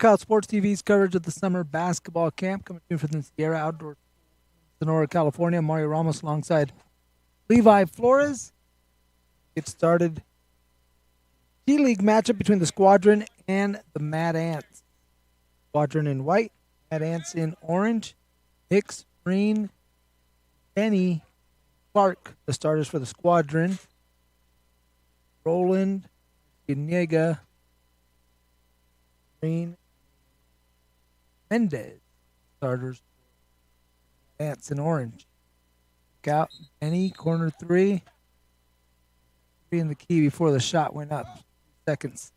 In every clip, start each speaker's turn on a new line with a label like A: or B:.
A: NorCal Sports TV's coverage of the summer basketball camp coming to you from the Sierra Outdoor Sonora, California. Mario Ramos alongside Levi Flores. Get started. G-League matchup between the Squadron and the Mad Ants. Squadron in white, Mad Ants in orange. Hicks, Green, Benny, Clark, the starters for the Squadron. Roland, Iniega, Green, Mendez, starters. Ants in orange. Look out, Benny, corner three. Three in the key before the shot went up. 2 seconds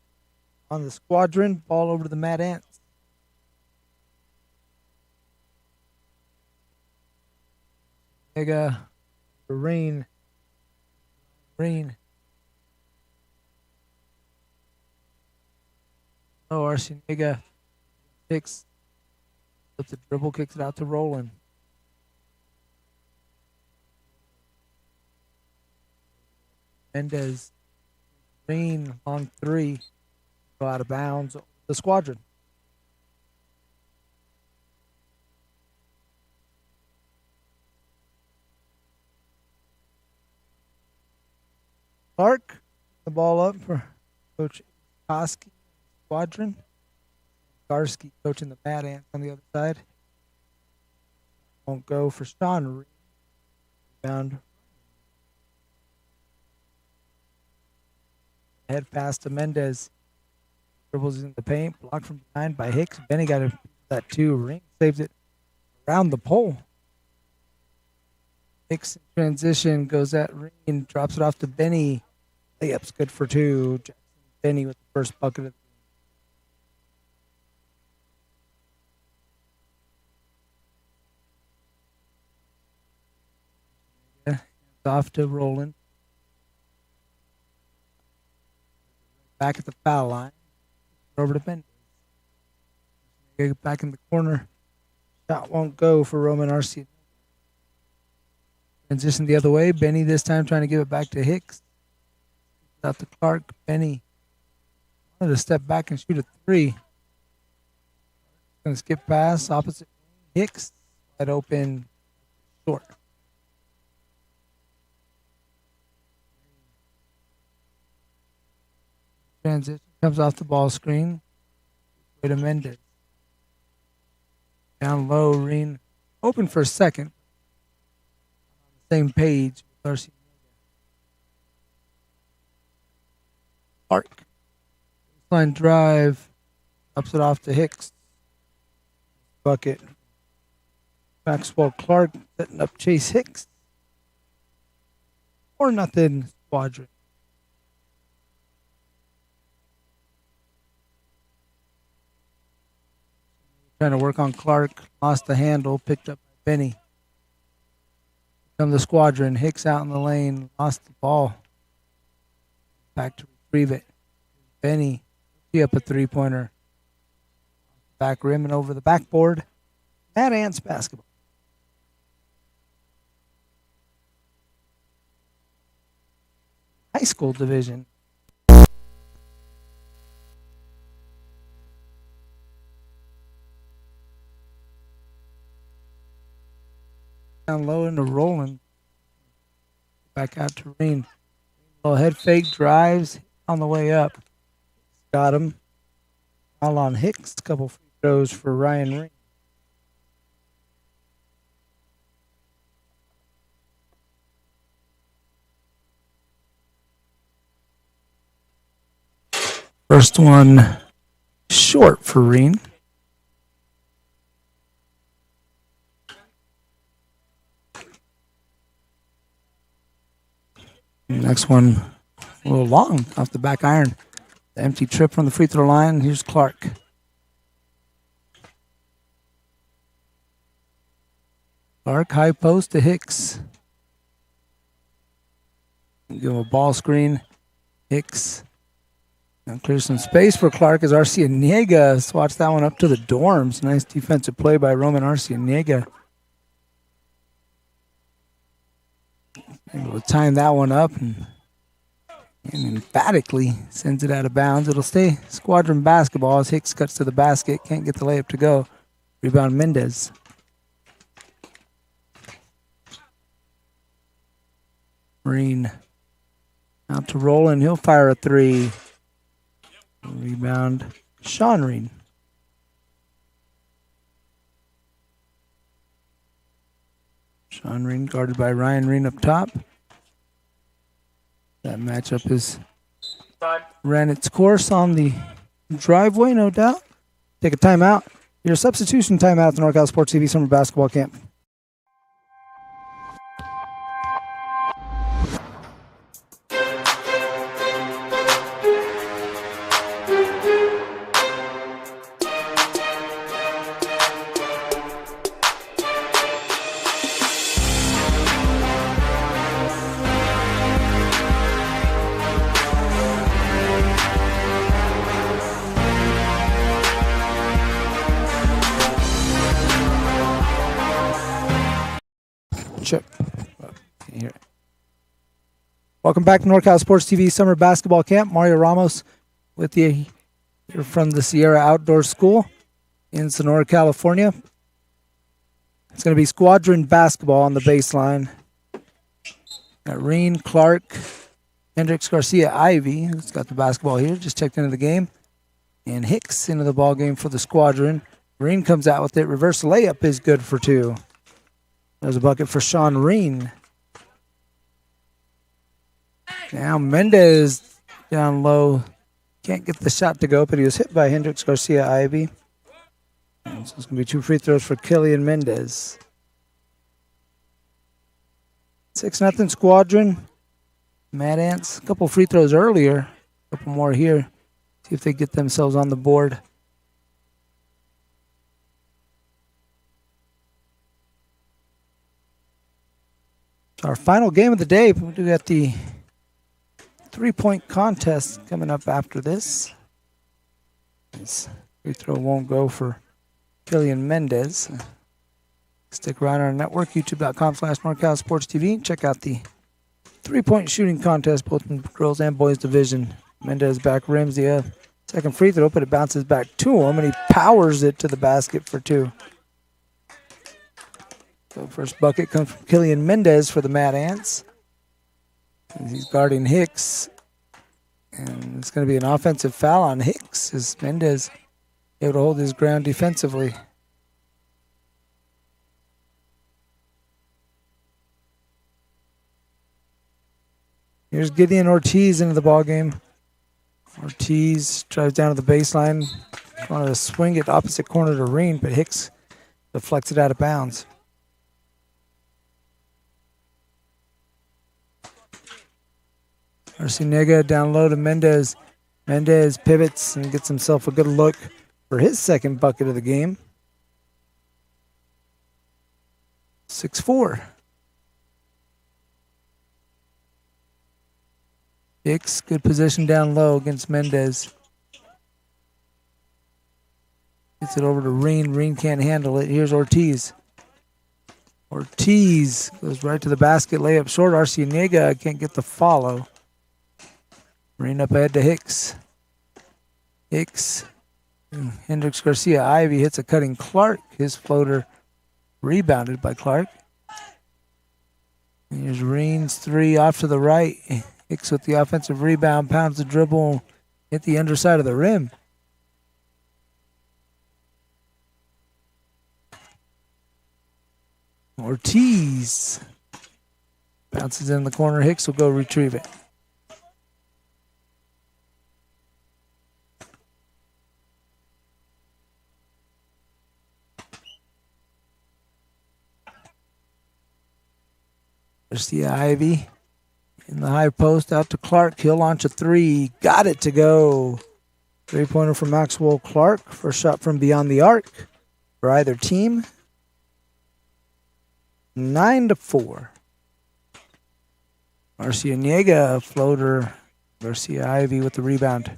A: on the Squadron. Ball over to the Mad Ants. Iniega, Rain. Oh, Arciniega picks with the dribble, kicks it out to Roland. Mendez, Rain on three, go out of bounds. The Squadron. Clark, the ball up for Coach Koski. Squadron. Garski coaching the Mad Ants on the other side. Won't go for Sean. Rebound. Head pass to Mendez. Dribbles in the paint. Blocked from behind by Hicks. Benny got that too. Ring saves it around the pole. Hicks in transition goes at Ring. Drops it off to Benny. Layup's good for two. Jackson Benny with the first bucket of the off to Roland. Back at the foul line. Over to Mendez. Back in the corner. Shot won't go for Roman Arcia. Transition the other way. Benny this time trying to give it back to Hicks. Out to Clark. Benny wanted to step back and shoot a three. Going to skip pass. Opposite Hicks. Wide open. Short. Transition comes off the ball screen. Way to Mendez. Down low, Reen open for a second. On the same page with Arcia. Clark. Baseline drive. Ups it off to Hicks. Bucket. Maxwell Clark setting up Chase Hicks. 4-0 Squadron. Trying to work on Clark. Lost the handle. Picked up by Benny. Come the Squadron. Hicks out in the lane. Lost the ball. Back to retrieve it. Benny. He up a three-pointer. Back rim and over the backboard. Mad Ants basketball. High school division. Down low into Roland. Back out to Reen. Little head fake drives on the way up. Got him. All on Hicks. Couple free throws for Ryan Reen. First one short for Reen. Next one a little long off the back iron. The empty trip from the free throw line. Here's Clark. Clark, high post to Hicks. Give him a ball screen. Hicks. Now clear some space for Clark as Arciniega swats that one up to the dorms. Nice defensive play by Roman Arciniega. Able to time that one up and And emphatically sends it out of bounds. It'll stay Squadron basketball as Hicks cuts to the basket. Can't get the layup to go. Rebound Mendez. Green out to Roland. He'll fire a three. Rebound Sean Reen. Sean Reen guarded by Ryan Reen up top. That matchup has ran its course on the driveway, no doubt. Take a timeout. Your substitution timeout at the NorCal Sports TV Summer Basketball Camp. Check. Here. Welcome back to NorCal Sports TV Summer Basketball Camp. Mario Ramos with you here from the Sierra Outdoor School in Sonora, California. It's going to be Squadron basketball on the baseline. Got Reen, Clark, Hendricks, Garcia, Ivy, who's got the basketball here, just checked into the game. And Hicks into the ball game for the Squadron. Reen comes out with it. Reverse layup is good for two. There's a bucket for Sean Reen. Now Mendez down low. Can't get the shot to go, but he was hit by Hendricks, Garcia, Ivy. And so it's going to be 2 free throws for Killian Mendez. 6-0 Squadron. Mad Ants, a couple free throws earlier. A couple more here. See if they get themselves on the board. Our final game of the day. We do got the 3-point contest coming up after this. This free throw won't go for Killian Mendez. Stick around on our network, youtube.com/NorCal Sports TV. Check out the 3-point shooting contest, both in girls and boys division. Mendez back rims the second free throw, but it bounces back to him, and he powers it to the basket for two. So first bucket comes from Killian Mendez for the Mad Ants. He's guarding Hicks. And it's going to be an offensive foul on Hicks as Mendez able to hold his ground defensively. Here's Gideon Ortiz into the ballgame. Ortiz drives down to the baseline. Wanted to swing it opposite corner to Reen, but Hicks deflects it out of bounds. Arciniega down low to Mendez. Mendez pivots and gets himself a good look for his second bucket of the game. 6-4. Hicks, good position down low against Mendez. Gets it over to Reen. Reen can't handle it. Here's Ortiz. Ortiz goes right to the basket. Layup short. Arciniega can't get the follow. Reen up ahead to Hicks. Hicks. Hendricks, Garcia, Ivy hits a cutting Clark. His floater rebounded by Clark. And here's Reen's three off to the right. Hicks with the offensive rebound, pounds the dribble, hit the underside of the rim. Ortiz bounces in the corner. Hicks will go retrieve it. Garcia Ivy in the high post out to Clark. He'll launch a three. Got it to go. 3-pointer from Maxwell Clark. First shot from beyond the arc for either team. 9-4. Arciniega floater. Garcia Ivy with the rebound.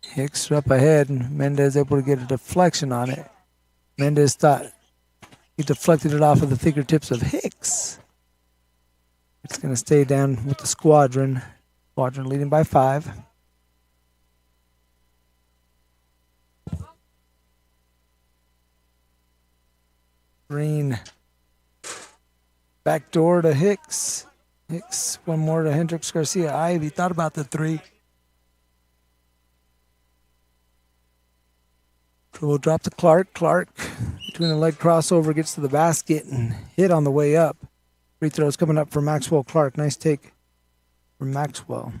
A: Hicks up ahead, and Mendez able to get a deflection on it. Mendez thought he deflected it off of the fingertips of Hicks. It's going to stay down with the Squadron. Squadron leading by 5. Green. Back door to Hicks. Hicks, one more to Hendricks Garcia. Ivy thought about the 3. We'll drop to Clark. Clark, between the leg crossover, gets to the basket and hit on the way up. Free throws coming up for Maxwell Clark. Nice take from Maxwell.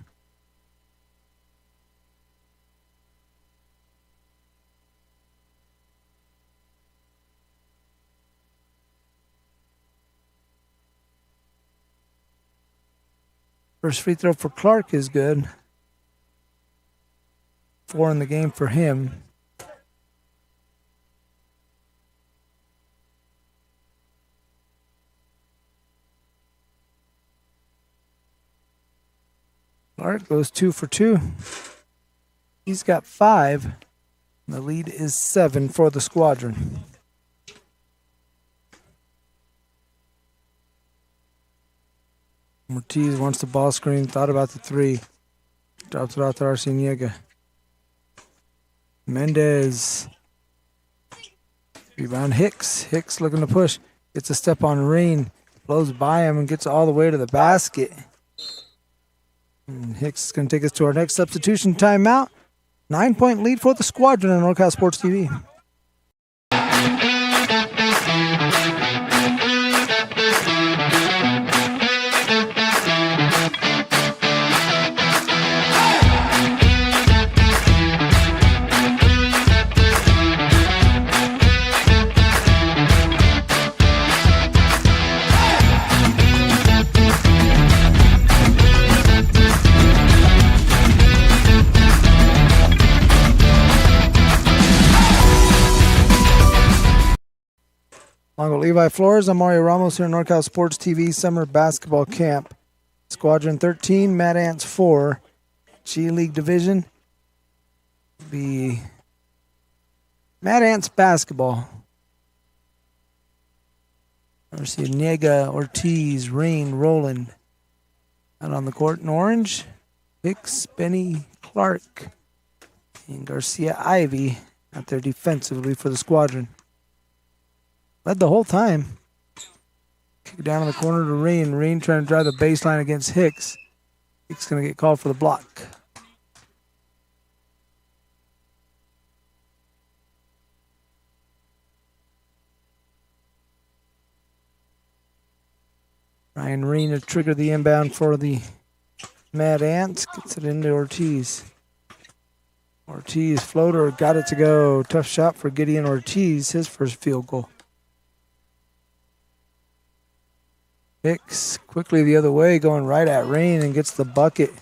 A: First free throw for Clark is good. 4 in the game for him. Clark goes 2 for 2. He's got 5. The lead is 7 for the Squadron. Ortiz wants the ball screen, thought about the 3. Drops it out to Arciniega. Mendez. Rebound Hicks. Hicks looking to push. Gets a step on Rain. Blows by him and gets all the way to the basket. And Hicks is going to take us to our next substitution timeout. 9-point lead for the Squadron on NorCal Sports TV. Along with Levi Flores, I'm Mario Ramos here at NorCal Sports TV Summer Basketball Camp. Squadron 13, Mad Ants 4. G League Division. The Mad Ants Basketball. Arciniega, Ortiz, Rain, Roland. Out on the court in orange. Hicks, Benny, Clark, and Garcia Ivy out there defensively for the Squadron. Led the whole time. Kick down in the corner to Rain. Rain trying to drive the baseline against Hicks. Hicks going to get called for the block. Ryan Rain to trigger the inbound for the Mad Ants. Gets it into Ortiz. Ortiz, floater, got it to go. Tough shot for Gideon Ortiz, his first field goal. Hicks quickly the other way, going right at Rain and gets the bucket.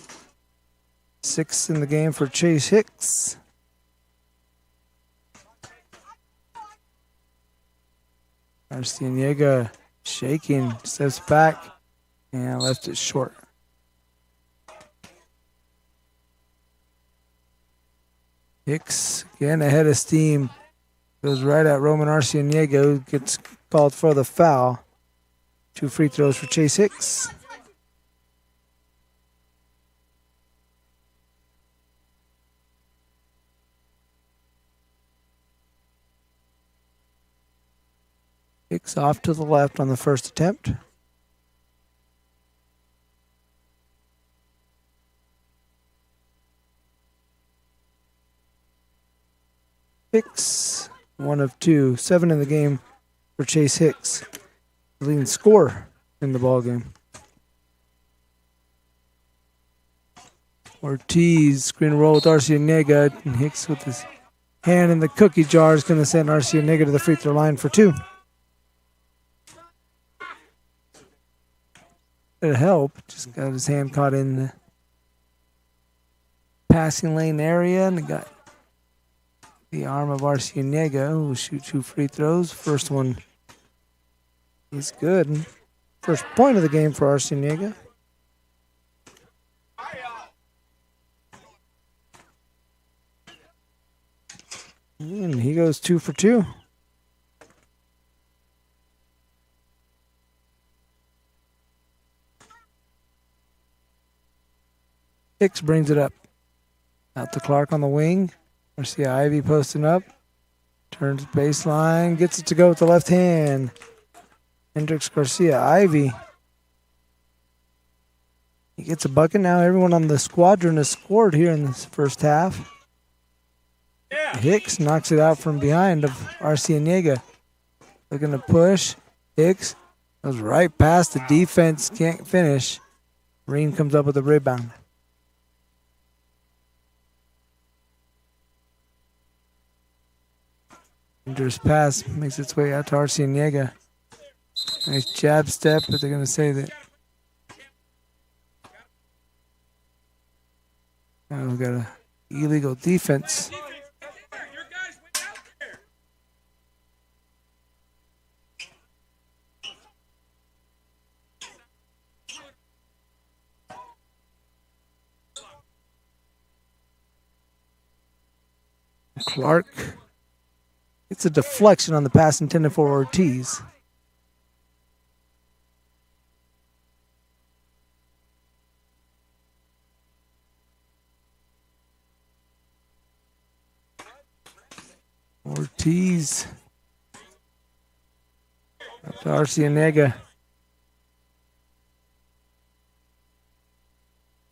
A: 6 in the game for Chase Hicks. Arciniega shaking, steps back, and left it short. Hicks again ahead of steam. Goes right at Roman Arciniega, who gets called for the foul. 2 free throws for Chase Hicks. Hicks off to the left on the first attempt. Hicks, 1 of 2, 7 in the game for Chase Hicks. The leading scorer in the ballgame. Ortiz, screen roll with Arciniega, and Hicks with his hand in the cookie jar is going to send Arciniega to the free throw line for 2. It'll help, just got his hand caught in the passing lane area and got the arm of Arciniega, who will shoot 2 free throws. First one is good. First point of the game for Arciniega. And he goes 2 for 2. Hicks brings it up. Out to Clark on the wing. Garcia Ivy posting up. Turns baseline. Gets it to go with the left hand. Hendricks Garcia Ivy. He gets a bucket. Now everyone on the Squadron has scored here in this first half. Hicks knocks it out from behind of Arcianiega. Looking to push. Hicks goes right past the defense. Can't finish. Reen comes up with a rebound. Dangerous pass makes its way out to Arcianiega. Nice jab step, but they're going to say that. Now we've got an illegal defense. Clark. It's a deflection on the pass intended for Ortiz. Ortiz. Up to Arcianiega.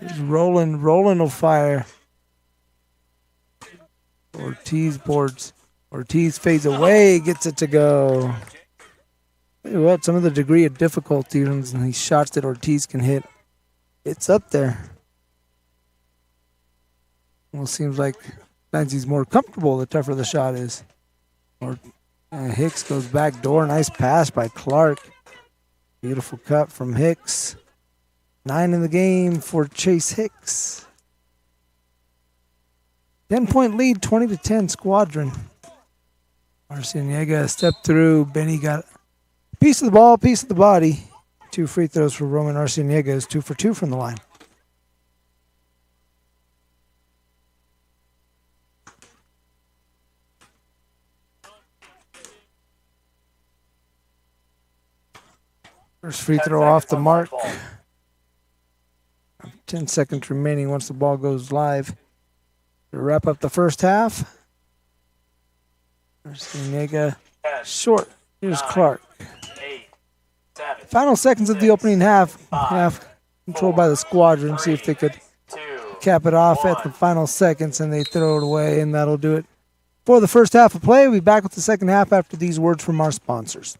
A: He's Roland will fire. Ortiz boards. Ortiz fades away, gets it to go. Tell you what, some of the degree of difficulty in these shots that Ortiz can hit, it's up there. Well, it seems like as he's more comfortable, the tougher the shot is. Hicks goes back door. Nice pass by Clark. Beautiful cut from Hicks. 9 in the game for Chase Hicks. 10-point lead, 20-10 Squadron. Arcianiega stepped through. Benny got a piece of the ball, piece of the body. 2 free throws for Roman Arcianiega is 2 for 2 from the line. First free throw off the mark. 10 seconds remaining once the ball goes live. To wrap up the first half. Arcianiega short. Here's Clark. Final seconds of the opening half. Half controlled by the Squadron. See if they could cap it off at the final seconds, and they throw it away, and that'll do it for the first half of play. We'll be back with the second half after these words from our sponsors.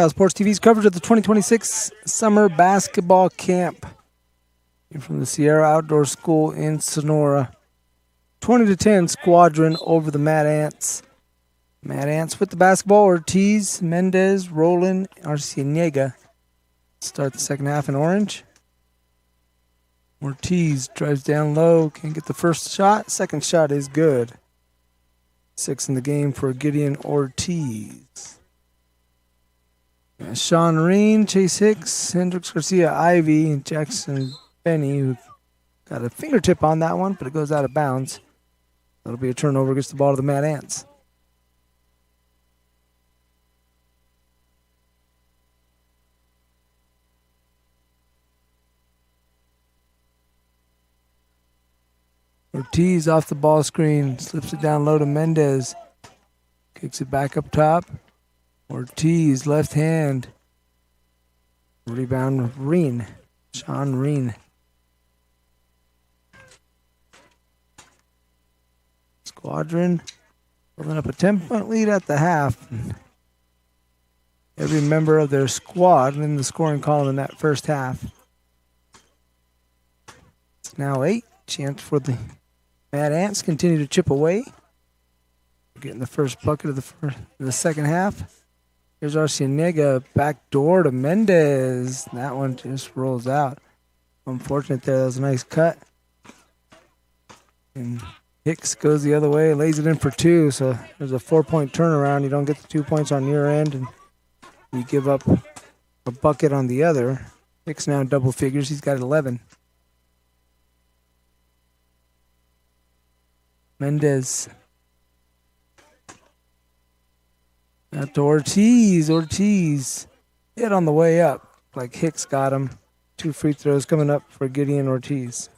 A: Sports TV's coverage of the 2026 Summer Basketball Camp from the Sierra Outdoor School in Sonora. 20-10 Squadron over the Mad Ants. Mad Ants with the basketball. Ortiz, Mendez, Roland, Arcianiega. Start the second half in orange. Ortiz drives down low. Can't get the first shot. Second shot is good. 6 in the game for Gideon Ortiz. Sean Reen, Chase Hicks, Hendricks Garcia, Ivy, and Jackson Benny, who got a fingertip on that one, but it goes out of bounds. That'll be a turnover, gets the ball to the Mad Ants. Ortiz off the ball screen, slips it down low to Mendez. Kicks it back up top. Ortiz, left hand. Rebound with Reen. Sean Reen. Squadron building up a 10-point lead at the half. Every member of their squad in the scoring column in that first half. It's now 8. Chance for the Mad Ants continue to chip away. Getting the first bucket of the second half. Here's Arcienega, back door to Mendez. That one just rolls out. Unfortunate there. That was a nice cut. And Hicks goes the other way, lays it in for 2. So there's a 4-point turnaround. You don't get the 2 points on your end, and you give up a bucket on the other. Hicks now in double figures. He's got 11. Mendez. Out to Ortiz. Ortiz hit on the way up. Like Hicks got him. 2 free throws coming up for Gideon Ortiz.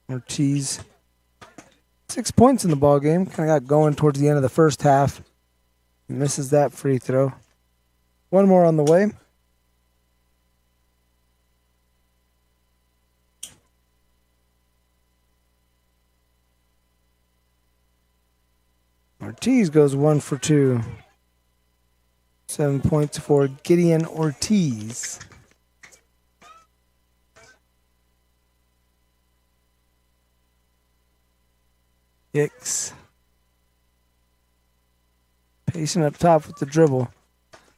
A: Ortiz. 6 points in the ball game. Kind of got going towards the end of the first half. He misses that free throw. One more on the way. Ortiz goes 1 for 2. 7 points for Gideon Ortiz. Hicks. Patient up top with the dribble.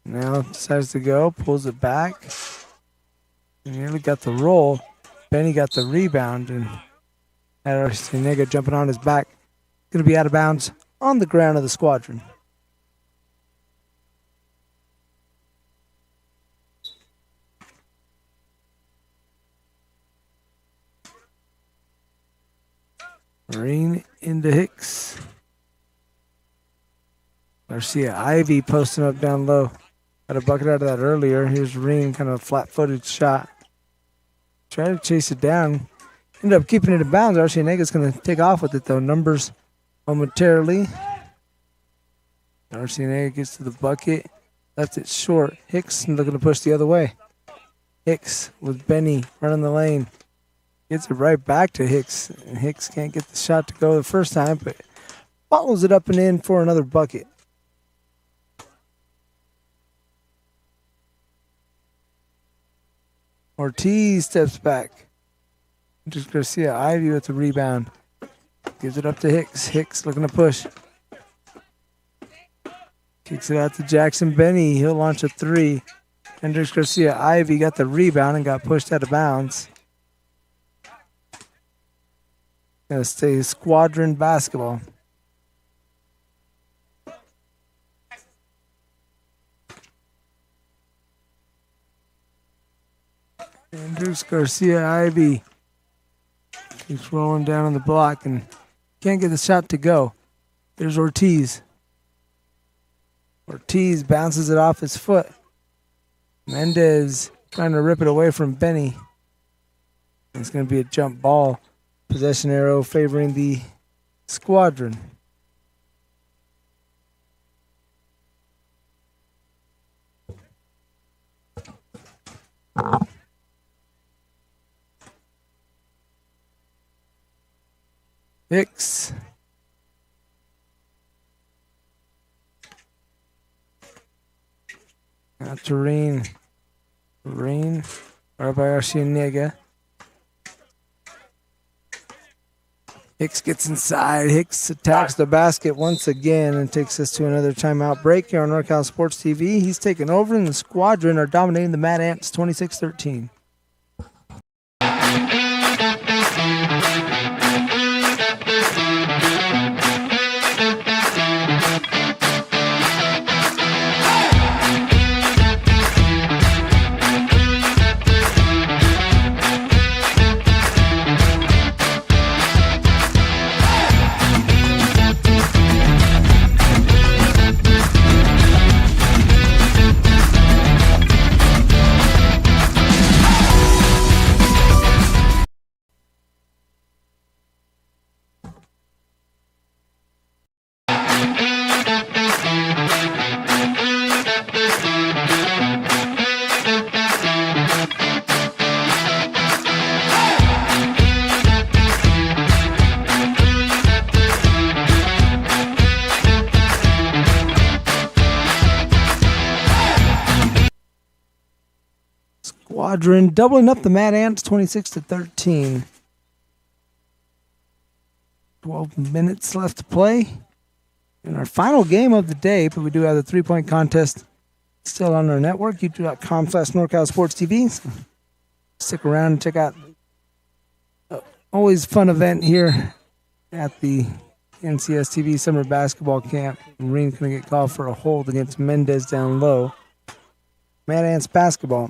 A: Now decides to go, pulls it back. Nearly got the roll. Benny got the rebound and had Arcienega jumping on his back. Going to be out of bounds on the ground of the Squadron. Reen into Hicks. Garcia Ivy posting up down low. Got a bucket out of that earlier. Here's Reen, kind of a flat-footed shot. Try to chase it down. Ended up keeping it in bounds. Arcienega's going to take off with it, though. Numbers momentarily. Arcienega gets to the bucket. Left it short. Hicks looking to push the other way. Hicks with Benny running the lane. Gets it right back to Hicks. And Hicks can't get the shot to go the first time, but follows it up and in for another bucket. Ortiz steps back. Just Garcia Ivy with the rebound. Gives it up to Hicks. Hicks looking to push. Kicks it out to Jackson Benny. He'll launch a 3. Hendricks Garcia Ivy got the rebound and got pushed out of bounds. Gonna stay Squadron basketball. Hendricks Garcia Ivy keeps rolling down on the block and can't get the shot to go. There's Ortiz. Ortiz bounces it off his foot. Mendez trying to rip it away from Benny. It's going to be a jump ball. Possession arrow favoring the Squadron. Hicks. Out to Reen. Reen. Right by Arcienega. Hicks gets inside. Hicks attacks the basket once again and takes us to another timeout break here on NorCal Sports TV. He's taken over and the Squadron are dominating the Mad Ants 26-13. Squadron doubling up the Mad Ants 26-13. 12 minutes left to play in our final game of the day, but we do have the three-point contest still on our network, youtube.com/NorCal Sports TV. So stick around and check out always fun event here at the NCS TV Summer Basketball Camp. Marine's going to get called for a hold against Mendez down low. Mad Ants basketball.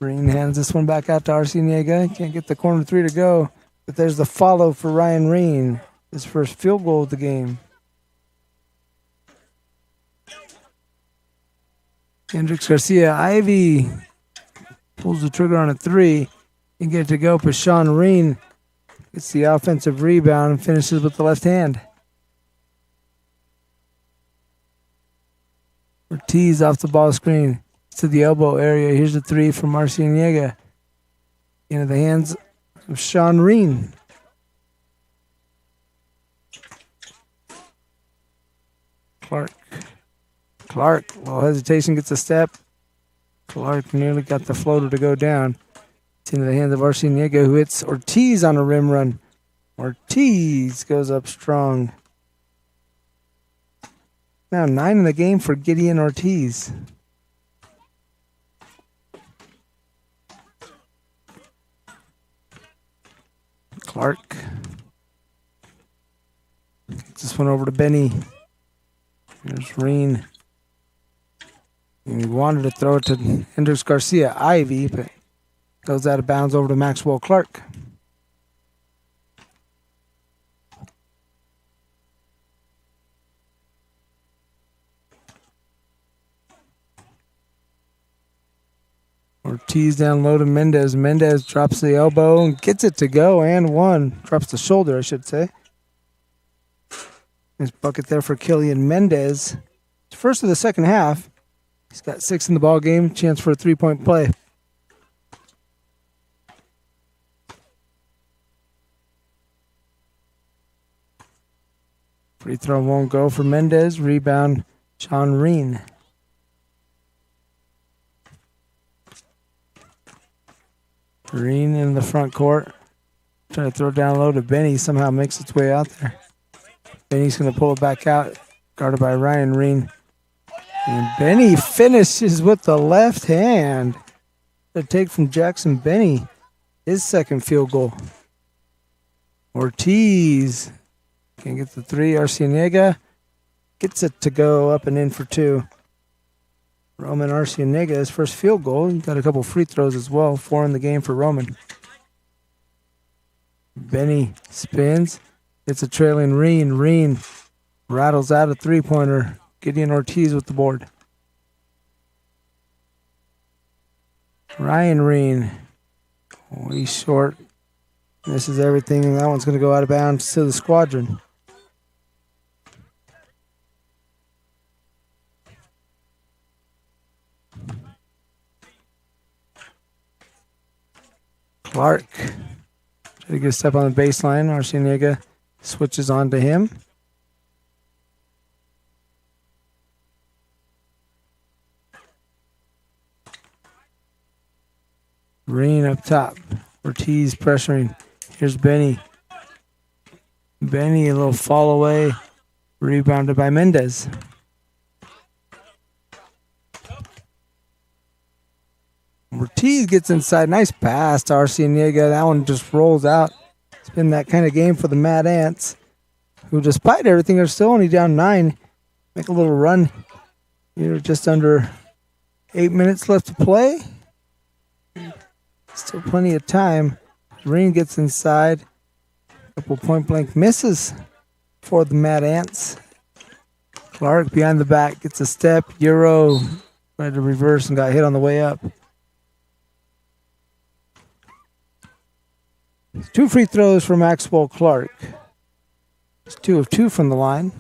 A: Marine hands this one back out to Arciniega. Can't get the corner three to go, but there's the follow for Ryan Reen. His first field goal of the game. Hendricks Garcia Ivy pulls the trigger on a three and get it to go. Pashawn Reen gets the offensive rebound and finishes with the left hand. Ortiz off the ball screen to the elbow area. Here's the three from Arciniega into the hands of Sean Reen. Clark, little hesitation, gets a step. Clark nearly got the floater to go down. It's into the hands of Arciniega, who hits Ortiz on a rim run. Ortiz goes up strong. Now 9 in the game for Gideon Ortiz. Clark. Gets this one over to Benny. There's Reen. And he wanted to throw it to Hendricks Garcia Ivy, but goes out of bounds over to Maxwell Clark. Ortiz down low to Mendez. Mendez drops the elbow and gets it to go, and one. Drops the shoulder, I should say. Nice bucket there for Killian Mendez. First of the second half. He's got 6 in the ball game. Chance for a three-point play. Free throw won't go for Mendez. Rebound, Sean Reen. Reen in the front court. Trying to throw down low to Benny. Somehow makes its way out there. Benny's going to pull it back out. Guarded by Ryan Reen. And Benny finishes with the left hand. The take from Jackson Benny. His second field goal. Ortiz can't get the three. Arciniega gets it to go up and in for 2. Roman Arciniega, his first field goal. He got a couple free throws as well. 4 in the game for Roman. Benny spins. It's a trailing Reen. Reen rattles out a three-pointer. Gideon Ortiz with the board. Ryan Reen. Oh, he's short. Misses everything, and that one's going to go out of bounds to the Squadron. Clark. Try to get a step on the baseline. Arciniega switches on to him. Reen up top. Ortiz pressuring. Here's Benny. Benny, a little fall away. Rebounded by Mendez. Ortiz gets inside. Nice pass to Arciniega. That one just rolls out. It's been that kind of game for the Mad Ants, who, despite everything, are still only down 9. Make a little run. You're just under 8 minutes left to play. Still plenty of time. Reen gets inside. A couple point-blank misses for the Mad Ants. Clark behind the back gets a step. Euro tried to reverse and got hit on the way up. 2 free throws for Maxwell Clark. It's 2 of 2 from the line.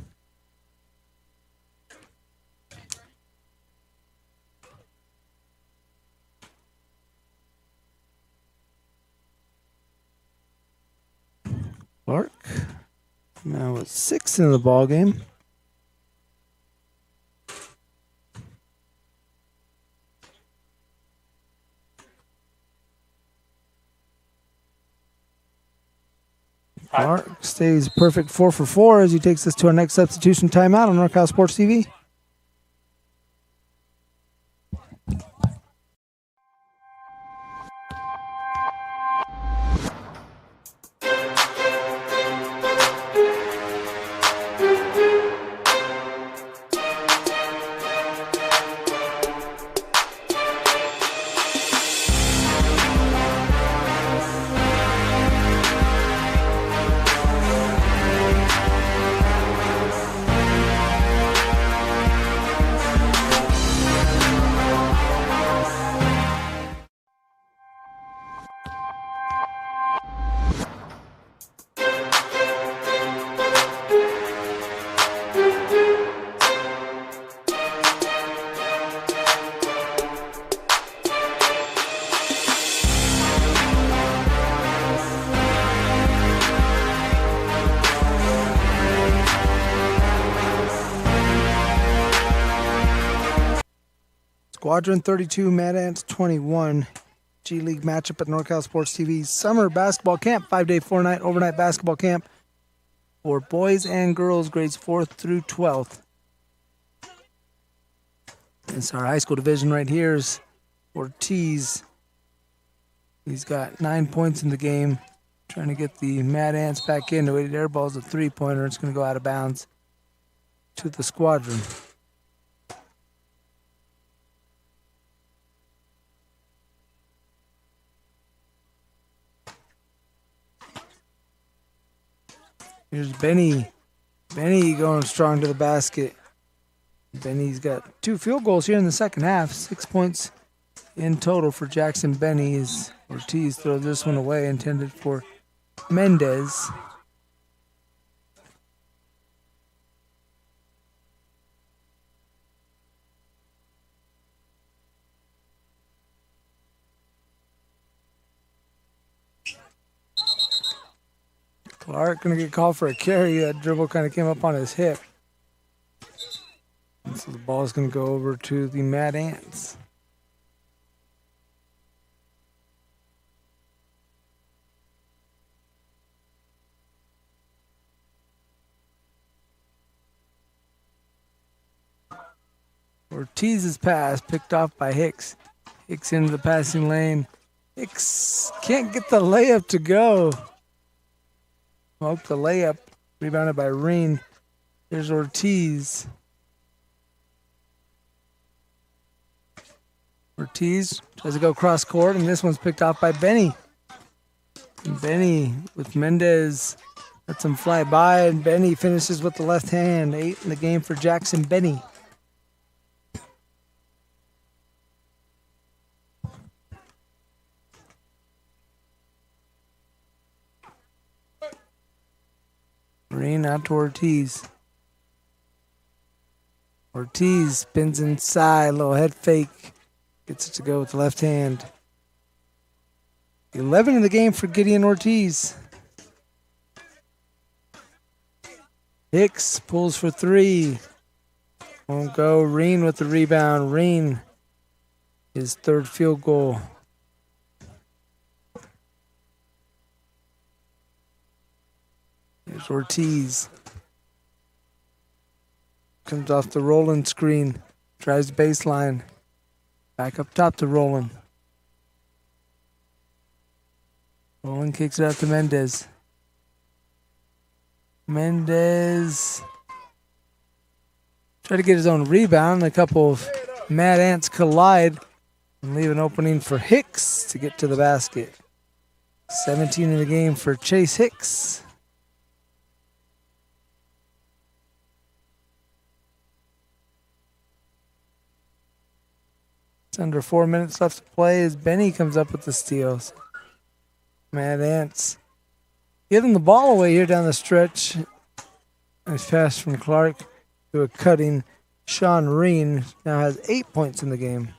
A: Clark now with 6 in the ball game. Clark stays perfect 4 for 4 as he takes us to our next substitution timeout on NorCal Sports TV. Squadron 32, Mad Ants 21. G League matchup at NorCal Sports TV's summer basketball camp, 5-day, 4-night overnight basketball camp for boys and girls, grades 4th through 12th. It's our high school division right here is Ortiz. He's got 9 points in the game. Trying to get the Mad Ants back in. The weighted air ball is a three-pointer. It's going to go out of bounds to the Squadron. Here's Benny. Benny going strong to the basket. Benny's got 2 field goals here in the second half. 6 points in total for Jackson Benny as Ortiz throws this one away, intended for Mendez. Clark going to get called for a carry. That dribble kind of came up on his hip. And so the ball is going to go over to the Mad Ants. Ortiz's pass picked off by Hicks. Hicks into the passing lane. Hicks can't get the layup to go. Hope the layup, rebounded by Reen. There's Ortiz. Ortiz tries to go cross court, and this one's picked off by Benny. And Benny with Mendez lets him fly by, and Benny finishes with the left hand. 8 in the game for Jackson Benny. Reen out to Ortiz. Ortiz spins inside, little head fake. Gets it to go with the left hand. 11 in the game for Gideon Ortiz. Hicks pulls for 3. Won't go. Reen with the rebound. Reen, his 3rd field goal. Here's Ortiz. Comes off the Roland screen. Drives baseline. Back up top to Roland. Roland kicks it out to Mendez. Mendez tried to get his own rebound. A couple of Mad Ants collide and leave an opening for Hicks to get to the basket. 17 in the game for Chase Hicks. It's under 4 minutes left to play as Benny comes up with the steals. Mad Ants giving the ball away here down the stretch. Nice pass from Clark to a cutting Sean Reen. Now has 8 points in the game.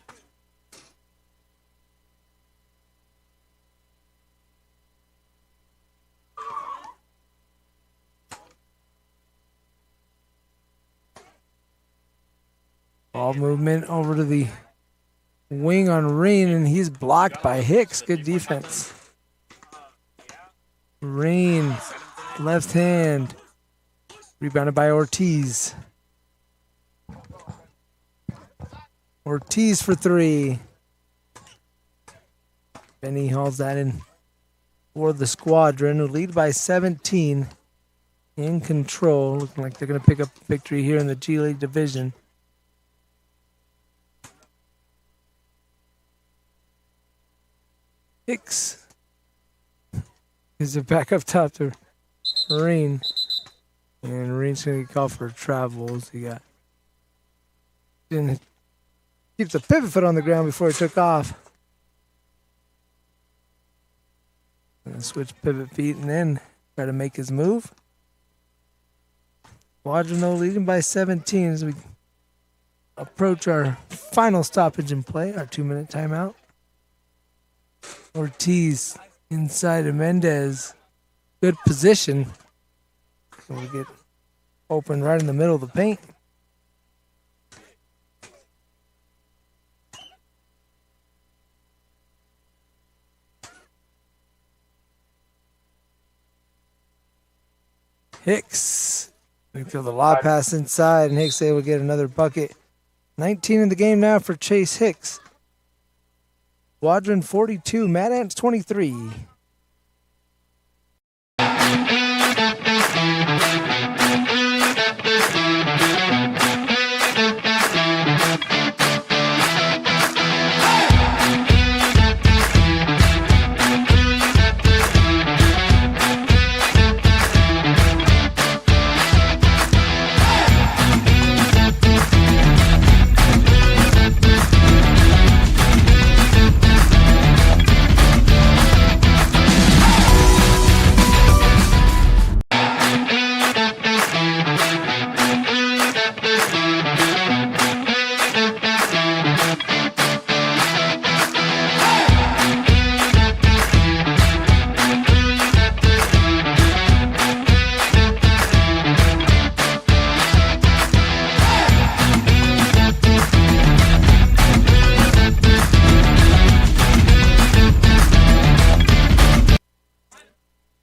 A: Ball movement over to the wing on Reen, and he's blocked by Hicks. Good defense. Reen left hand. Rebounded by Ortiz. Ortiz for three. Benny hauls that in for the Squadron, who lead by 17. In control. Looking like they're going to pick up victory here in the G League division. Hicks gives it back up top to Marine. And Marine's going to get called for travels. He got. Didn't keeps the pivot foot on the ground before he took off. Gonna switch pivot feet and then try to make his move. Squadron leading by 17 as we approach our final stoppage in play, our 2-minute timeout. Ortiz inside of Mendez. Good position. So we get open right in the middle of the paint. Hicks. We feel the lob pass inside, and Hicks able to get another bucket. 19 in the game now for Chase Hicks. Squadron 42, Mad Ants 23.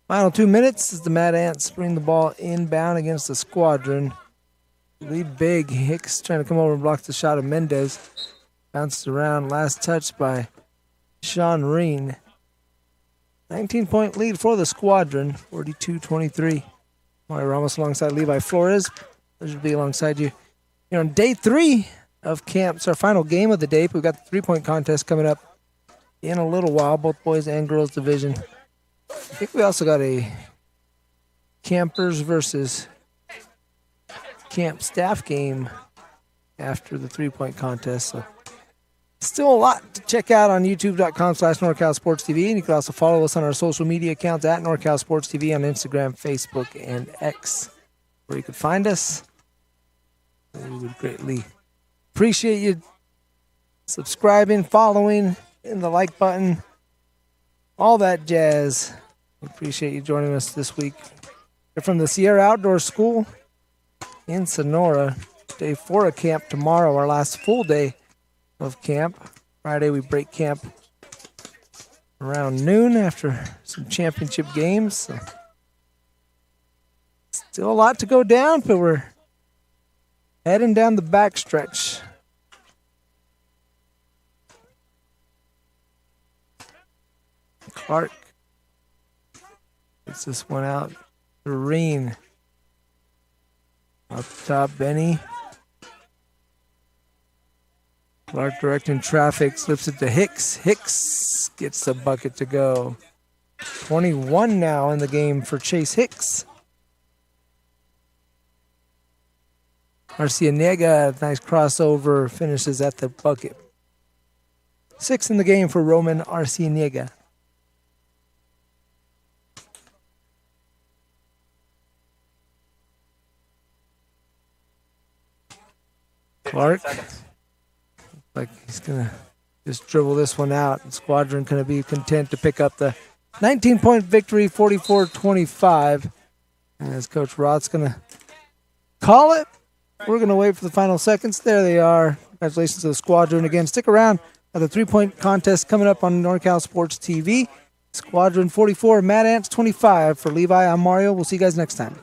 A: Final 2 minutes as the Mad Ants bring the ball inbound against the Squadron. Lead big. Hicks trying to come over and block the shot of Mendez. Bounced around. Last touch by Sean Reen. 19-point lead for the Squadron. 42-23. Mario Ramos alongside Levi Flores. Pleasure to be alongside you. Here on day 3 of camp. It's our final game of the day. We've got the 3-point contest coming up in a little while. Both boys and girls division. I think we also got a campers versus camp staff game after the 3-point contest. So still a lot to check out on youtube.com/NorCalSportsTV. And you can also follow us on our social media accounts at NorCalSportsTV on Instagram, Facebook, and X, where you can find us. We would greatly appreciate you subscribing, following, and the like button. All that jazz. We appreciate you joining us this week. We're from the Sierra Outdoor School in Sonora. Day 4 of camp tomorrow, our last full day of camp. Friday we break camp around noon after some championship games. So still a lot to go down, but we're heading down the backstretch. Clark gets this one out. Serene. Up top, Benny. Clark directing traffic, slips it to Hicks. Hicks gets the bucket to go. 21 now in the game for Chase Hicks. Arcianiega, nice crossover, finishes at the bucket. 6 in the game for Roman Arcianiega. Clark, like he's going to just dribble this one out. The Squadron going to be content to pick up the 19-point victory, 44-25. As Coach Roth's going to call it. We're going to wait for the final seconds. There they are. Congratulations to the Squadron again. Stick around. The 3-point contest coming up on NorCal Sports TV. Squadron 44, Mad Ants 25. For Levi, I'm Mario. We'll see you guys next time.